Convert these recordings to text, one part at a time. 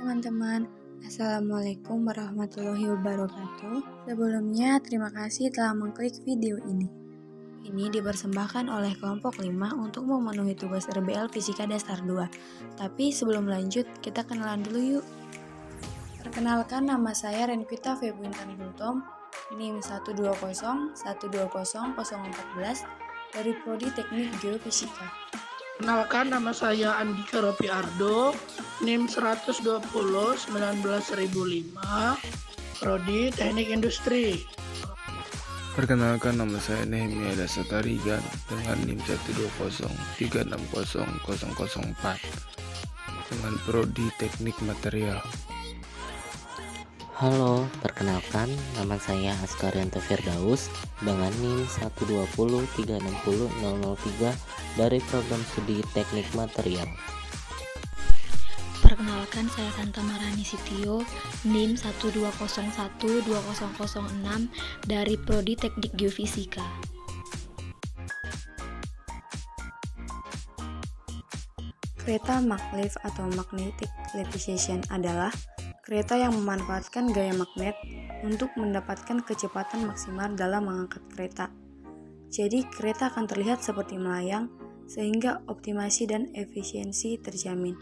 teman-teman, Assalamualaikum warahmatullahi wabarakatuh. Sebelumnya, terima kasih telah mengklik video ini. Ini dipersembahkan oleh kelompok 5 untuk memenuhi tugas RBL Fisika Dasar 2. Tapi sebelum lanjut, kita kenalan dulu yuk. Perkenalkan, nama saya Renvita Febwintan Gultom, NIM 120120014 dari Prodi Teknik Geofisika. Kenalkan, nama saya Andika Ropiardo, NIM 120-19005, Prodi Teknik Industri. Perkenalkan, nama saya Nehemia Dasatarigan dengan NIM 120360004 dengan Prodi Teknik Material. Halo, perkenalkan nama saya Askarianto Firdaus dengan NIM 120360003 dari program studi Teknik Material. Perkenalkan, saya Santa Marani Sitio, NIM 120120006 dari Prodi Teknik Geofisika. Kereta maglev atau magnetic levitation adalah kereta yang memanfaatkan gaya magnet untuk mendapatkan kecepatan maksimal dalam mengangkat kereta. Jadi, kereta akan terlihat seperti melayang sehingga optimasi dan efisiensi terjamin.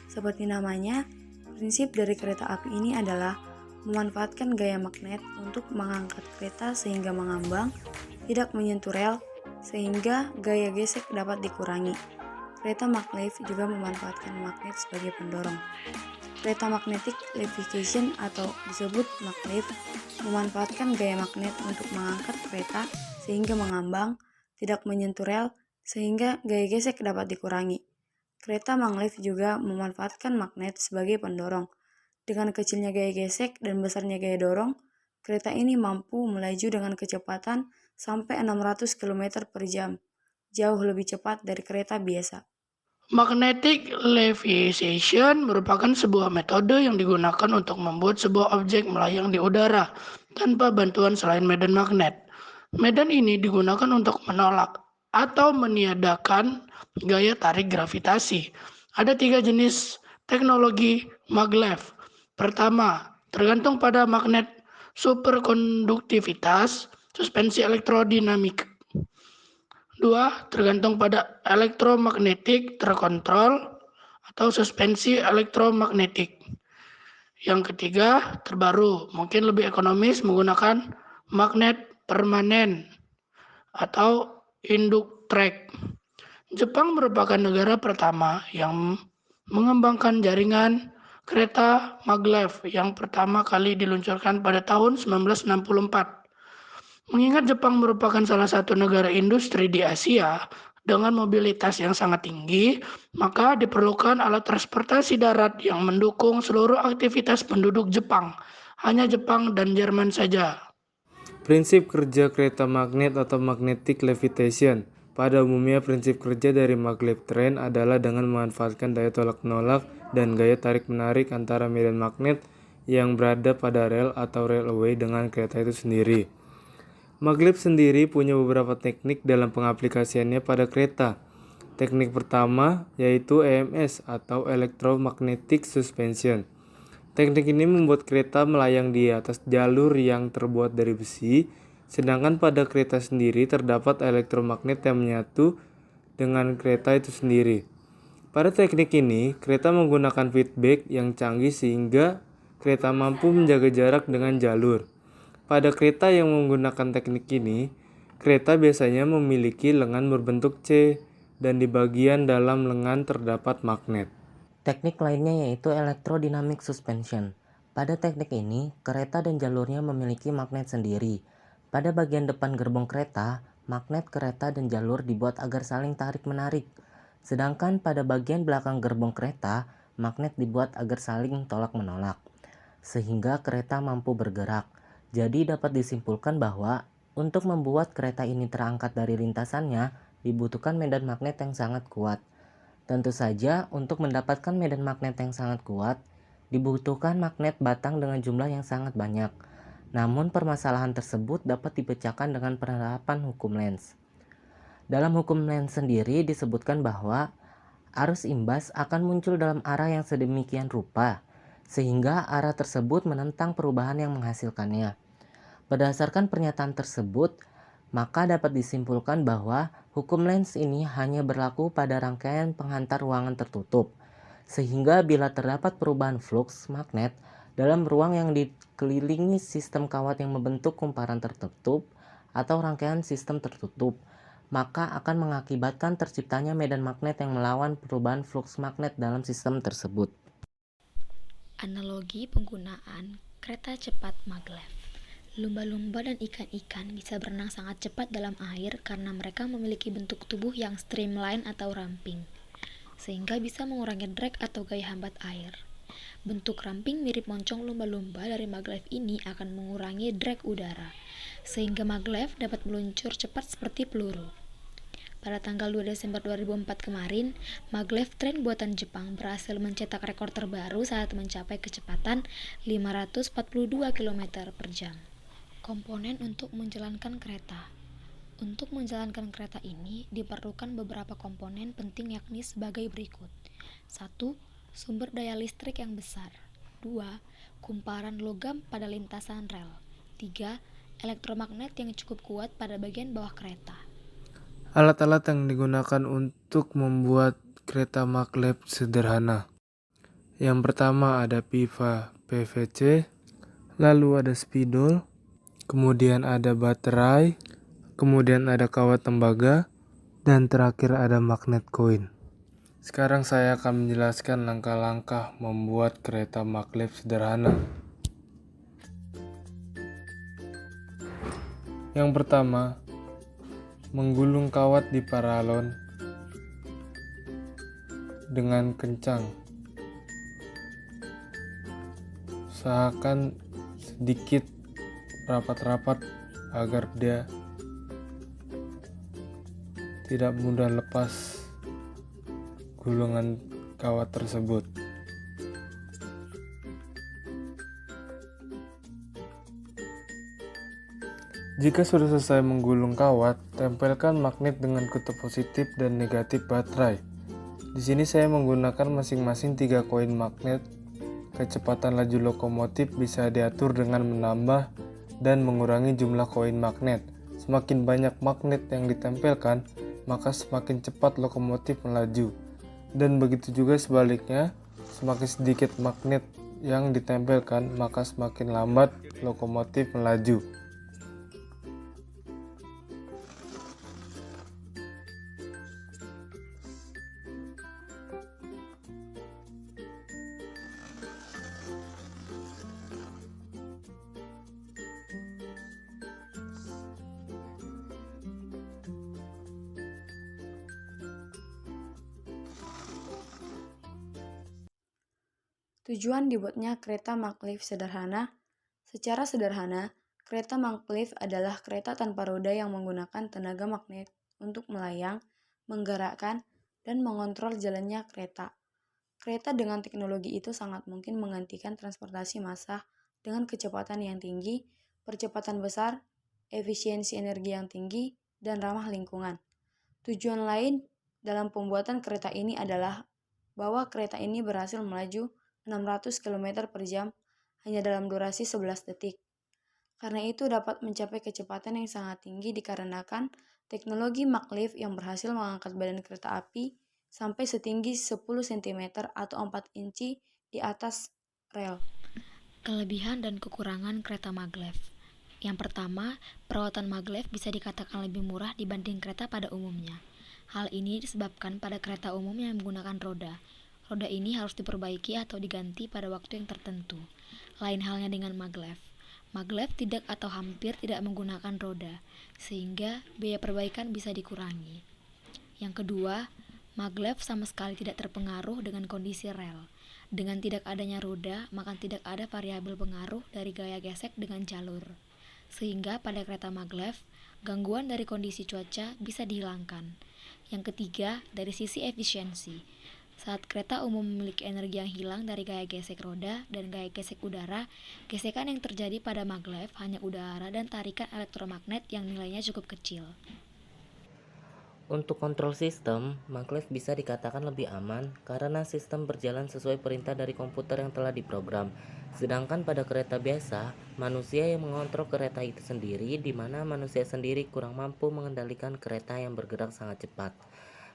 Seperti namanya, prinsip dari kereta api ini adalah memanfaatkan gaya magnet untuk mengangkat kereta sehingga mengambang, tidak menyentuh rel, sehingga gaya gesek dapat dikurangi. Kereta maglev juga memanfaatkan magnet sebagai pendorong. Kereta magnetic levitation atau disebut maglev memanfaatkan gaya magnet untuk mengangkat kereta sehingga mengambang, tidak menyentuh rel, sehingga gaya gesek dapat dikurangi. Kereta maglev juga memanfaatkan magnet sebagai pendorong. Dengan kecilnya gaya gesek dan besarnya gaya dorong, kereta ini mampu melaju dengan kecepatan sampai 600 km per jam, jauh lebih cepat dari kereta biasa. Magnetic levitation merupakan sebuah metode yang digunakan untuk membuat sebuah objek melayang di udara tanpa bantuan selain medan magnet. Medan ini digunakan untuk menolak atau meniadakan gaya tarik gravitasi. Ada 3 jenis teknologi maglev. Pertama, tergantung pada magnet superkonduktivitas, suspensi elektrodinamik. 2. Tergantung pada elektromagnetik terkontrol atau suspensi elektromagnetik. Yang ketiga, terbaru, mungkin lebih ekonomis menggunakan magnet permanen atau induktrek. Jepang merupakan negara pertama yang mengembangkan jaringan kereta maglev yang pertama kali diluncurkan pada tahun 1964. Mengingat Jepang merupakan salah satu negara industri di Asia dengan mobilitas yang sangat tinggi, maka diperlukan alat transportasi darat yang mendukung seluruh aktivitas penduduk Jepang. Hanya Jepang dan Jerman saja. Prinsip kerja kereta magnet atau magnetic levitation. Pada umumnya, prinsip kerja dari maglev train adalah dengan memanfaatkan daya tolak-menolak dan gaya tarik-menarik antara medan magnet yang berada pada rel atau railway dengan kereta itu sendiri. Maglev sendiri punya beberapa teknik dalam pengaplikasiannya pada kereta. Teknik pertama yaitu EMS atau Electromagnetic Suspension. Teknik ini membuat kereta melayang di atas jalur yang terbuat dari besi, sedangkan pada kereta sendiri terdapat elektromagnet yang menyatu dengan kereta itu sendiri. Pada teknik ini, kereta menggunakan feedback yang canggih sehingga kereta mampu menjaga jarak dengan jalur. Pada kereta yang menggunakan teknik ini, kereta biasanya memiliki lengan berbentuk C dan di bagian dalam lengan terdapat magnet. Teknik lainnya yaitu electrodynamic suspension. Pada teknik ini, kereta dan jalurnya memiliki magnet sendiri. Pada bagian depan gerbong kereta, magnet kereta dan jalur dibuat agar saling tarik-menarik. Sedangkan pada bagian belakang gerbong kereta, magnet dibuat agar saling tolak-menolak, sehingga kereta mampu bergerak. Jadi dapat disimpulkan bahwa untuk membuat kereta ini terangkat dari lintasannya, dibutuhkan medan magnet yang sangat kuat. Tentu saja, untuk mendapatkan medan magnet yang sangat kuat, dibutuhkan magnet batang dengan jumlah yang sangat banyak. Namun permasalahan tersebut dapat dipecahkan dengan penerapan hukum Lenz. Dalam hukum Lenz sendiri disebutkan bahwa arus imbas akan muncul dalam arah yang sedemikian rupa. sehingga arah tersebut menentang perubahan yang menghasilkannya. Berdasarkan pernyataan tersebut, maka dapat disimpulkan bahwa hukum Lenz ini hanya berlaku pada rangkaian penghantar ruangan tertutup, sehingga bila terdapat perubahan fluks magnet dalam ruang yang dikelilingi sistem kawat yang membentuk kumparan tertutup atau rangkaian sistem tertutup, maka akan mengakibatkan terciptanya medan magnet yang melawan perubahan fluks magnet dalam sistem tersebut. Analogi penggunaan kereta cepat maglev. Lumba-lumba dan ikan-ikan bisa berenang sangat cepat dalam air karena mereka memiliki bentuk tubuh yang streamline atau ramping, sehingga bisa mengurangi drag atau gaya hambat air. Bentuk ramping mirip moncong lumba-lumba dari maglev ini akan mengurangi drag udara, sehingga maglev dapat meluncur cepat seperti peluru. Pada tanggal 2 Desember 2004 kemarin, maglev tren buatan Jepang berhasil mencetak rekor terbaru saat mencapai kecepatan 542 km per jam. Komponen untuk menjalankan kereta. Untuk menjalankan kereta ini diperlukan beberapa komponen penting yakni sebagai berikut. 1. Sumber daya listrik yang besar. 2. Kumparan logam pada lintasan rel. 3. Elektromagnet yang cukup kuat pada bagian bawah kereta. Alat-alat yang digunakan untuk membuat kereta maglev sederhana. Yang pertama ada pipa PVC, lalu ada spidol, kemudian ada baterai, kemudian ada kawat tembaga, dan terakhir ada magnet koin. Sekarang saya akan menjelaskan langkah-langkah membuat kereta maglev sederhana. Yang pertama, menggulung kawat di paralon dengan kencang. Usahakan sedikit rapat-rapat agar dia tidak mudah lepas gulungan kawat tersebut. Jika sudah selesai menggulung kawat, tempelkan magnet dengan kutub positif dan negatif baterai. Di sini saya menggunakan masing-masing 3 koin magnet. Kecepatan laju lokomotif bisa diatur dengan menambah dan mengurangi jumlah koin magnet. Semakin banyak magnet yang ditempelkan, maka semakin cepat lokomotif melaju. Dan begitu juga sebaliknya, semakin sedikit magnet yang ditempelkan, maka semakin lambat lokomotif melaju. Tujuan dibuatnya kereta maglev sederhana. Secara sederhana, kereta maglev adalah kereta tanpa roda yang menggunakan tenaga magnet untuk melayang, menggerakkan, dan mengontrol jalannya kereta. Kereta dengan teknologi itu sangat mungkin menggantikan transportasi massal dengan kecepatan yang tinggi, percepatan besar, efisiensi energi yang tinggi, dan ramah lingkungan. Tujuan lain dalam pembuatan kereta ini adalah bahwa kereta ini berhasil melaju 600 km per jam hanya dalam durasi 11 detik. Karena itu dapat mencapai kecepatan yang sangat tinggi dikarenakan teknologi maglev yang berhasil mengangkat badan kereta api sampai setinggi 10 cm atau 4 inci di atas rel. Kelebihan dan kekurangan kereta maglev. Yang pertama, perawatan maglev bisa dikatakan lebih murah dibanding kereta pada umumnya. Hal ini disebabkan pada kereta umum yang menggunakan roda. Roda ini harus diperbaiki atau diganti pada waktu yang tertentu. Lain halnya dengan maglev. Maglev tidak atau hampir tidak menggunakan roda, sehingga biaya perbaikan bisa dikurangi. Yang kedua, maglev sama sekali tidak terpengaruh dengan kondisi rel. Dengan tidak adanya roda, maka tidak ada variabel pengaruh dari gaya gesek dengan jalur. Sehingga pada kereta maglev, gangguan dari kondisi cuaca bisa dihilangkan. Yang ketiga, dari sisi efisiensi. Saat kereta umum memiliki energi yang hilang dari gaya gesek roda dan gaya gesek udara, gesekan yang terjadi pada maglev hanya udara dan tarikan elektromagnet yang nilainya cukup kecil. Untuk kontrol sistem, maglev bisa dikatakan lebih aman karena sistem berjalan sesuai perintah dari komputer yang telah diprogram. Sedangkan pada kereta biasa, manusia yang mengontrol kereta itu sendiri, di mana manusia sendiri kurang mampu mengendalikan kereta yang bergerak sangat cepat.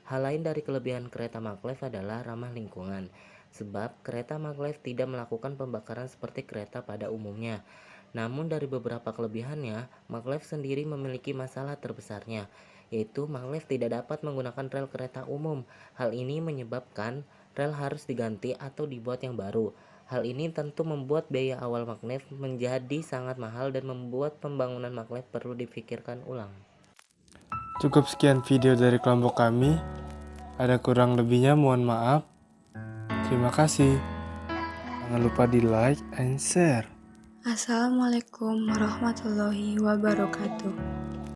Hal lain dari kelebihan kereta maglev adalah ramah lingkungan, sebab kereta maglev tidak melakukan pembakaran seperti kereta pada umumnya. Namun dari beberapa kelebihannya, maglev sendiri memiliki masalah terbesarnya, yaitu maglev tidak dapat menggunakan rel kereta umum. Hal ini menyebabkan rel harus diganti atau dibuat yang baru. Hal ini tentu membuat biaya awal maglev menjadi sangat mahal dan membuat pembangunan maglev perlu dipikirkan ulang. Cukup sekian video dari kelompok kami. Ada kurang lebihnya mohon maaf. Terima kasih. Jangan lupa di like and share. Assalamualaikum warahmatullahi wabarakatuh.